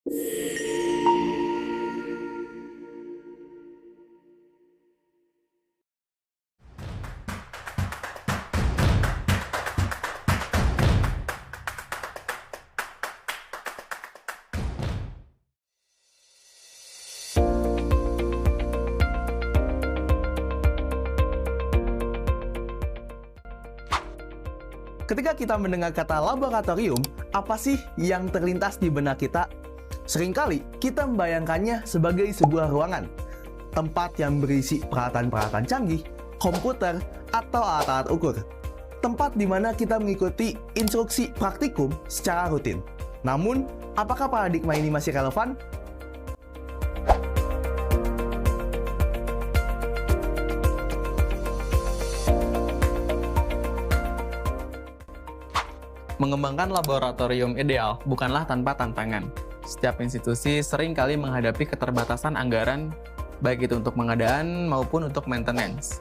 Ketika kita mendengar kata laboratorium, apa sih yang terlintas di benak kita? Seringkali kita membayangkannya sebagai sebuah ruangan, tempat yang berisi peralatan-peralatan canggih, komputer, atau alat-alat ukur. Tempat di mana kita mengikuti instruksi praktikum secara rutin. Namun, apakah paradigma ini masih relevan? Mengembangkan laboratorium ideal bukanlah tanpa tantangan. Setiap institusi sering kali menghadapi keterbatasan anggaran, baik itu untuk pengadaan maupun untuk maintenance.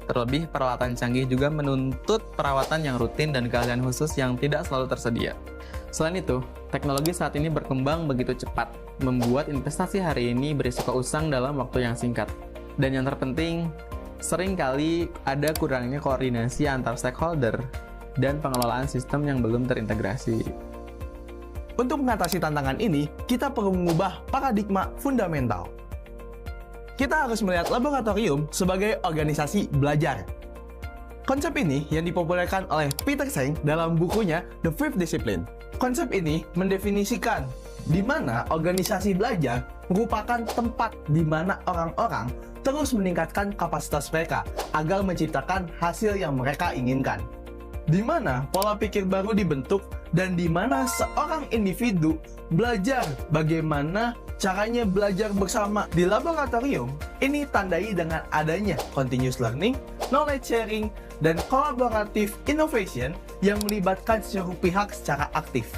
Terlebih, peralatan canggih juga menuntut perawatan yang rutin dan keahlian khusus yang tidak selalu tersedia. Selain itu, teknologi saat ini berkembang begitu cepat, membuat investasi hari ini berisiko usang dalam waktu yang singkat. Dan yang terpenting, sering kali ada kurangnya koordinasi antar stakeholder dan pengelolaan sistem yang belum terintegrasi. Untuk mengatasi tantangan ini, kita perlu mengubah paradigma fundamental. Kita harus melihat laboratorium sebagai organisasi belajar. Konsep ini yang dipopulerkan oleh Peter Senge dalam bukunya The Fifth Discipline. Konsep ini mendefinisikan di mana organisasi belajar merupakan tempat di mana orang-orang terus meningkatkan kapasitas mereka agar menciptakan hasil yang mereka inginkan. Di mana pola pikir baru dibentuk dan di mana seorang individu belajar bagaimana caranya belajar bersama di laboratorium. Ini tandai dengan adanya continuous learning, knowledge sharing, dan collaborative innovation yang melibatkan seluruh pihak secara aktif.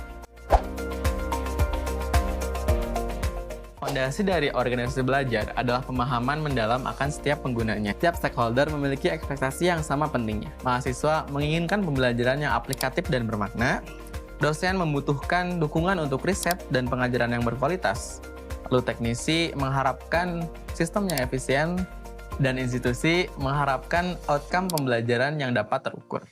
Fondasi dari organisasi belajar adalah pemahaman mendalam akan setiap penggunanya. Setiap stakeholder memiliki ekspektasi yang sama pentingnya. Mahasiswa menginginkan pembelajaran yang aplikatif dan bermakna. Dosen membutuhkan dukungan untuk riset dan pengajaran yang berkualitas. Lalu teknisi mengharapkan sistem yang efisien, dan institusi mengharapkan outcome pembelajaran yang dapat terukur.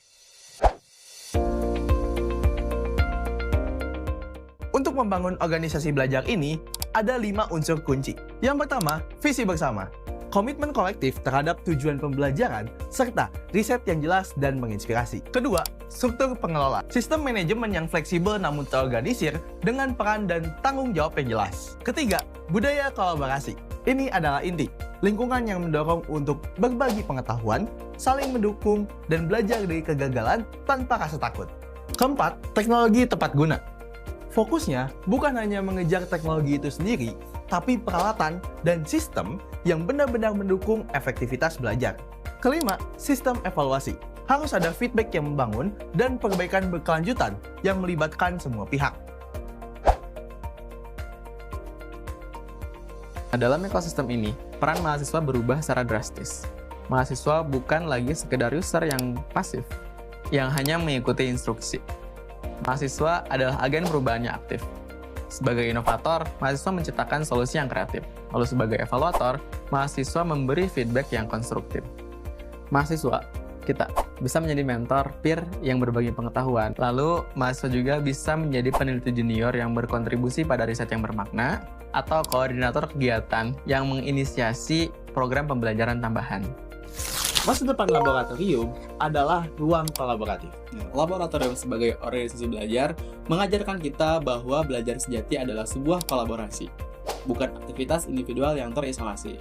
Untuk membangun organisasi belajar ini, ada 5 unsur kunci. Yang pertama, visi bersama. Komitmen kolektif terhadap tujuan pembelajaran, serta riset yang jelas dan menginspirasi. Kedua, struktur pengelola. Sistem manajemen yang fleksibel namun terorganisir dengan peran dan tanggung jawab yang jelas. Ketiga, budaya kolaborasi. Ini adalah inti. Lingkungan yang mendorong untuk berbagi pengetahuan, saling mendukung, dan belajar dari kegagalan tanpa rasa takut. Keempat, teknologi tepat guna. Fokusnya bukan hanya mengejar teknologi itu sendiri, tapi peralatan dan sistem yang benar-benar mendukung efektivitas belajar. Kelima, sistem evaluasi. Harus ada feedback yang membangun dan perbaikan berkelanjutan yang melibatkan semua pihak. Dalam ekosistem ini, peran mahasiswa berubah secara drastis. Mahasiswa bukan lagi sekedar user yang pasif, yang hanya mengikuti instruksi. Mahasiswa adalah agen perubahan yang aktif. Sebagai inovator, mahasiswa menciptakan solusi yang kreatif. Lalu sebagai evaluator, mahasiswa memberi feedback yang konstruktif. Mahasiswa, kita bisa menjadi mentor, peer yang berbagi pengetahuan. Lalu, mahasiswa juga bisa menjadi peneliti junior yang berkontribusi pada riset yang bermakna, atau koordinator kegiatan yang menginisiasi program pembelajaran tambahan. Masa depan laboratorium adalah ruang kolaboratif. Laboratorium sebagai organisasi belajar mengajarkan kita bahwa belajar sejati adalah sebuah kolaborasi, bukan aktivitas individual yang terisolasi.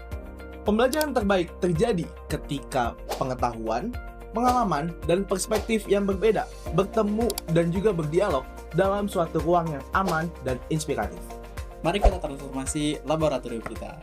Pembelajaran terbaik terjadi ketika pengetahuan, pengalaman, dan perspektif yang berbeda bertemu dan juga berdialog dalam suatu ruang yang aman dan inspiratif. Mari kita transformasi laboratorium kita.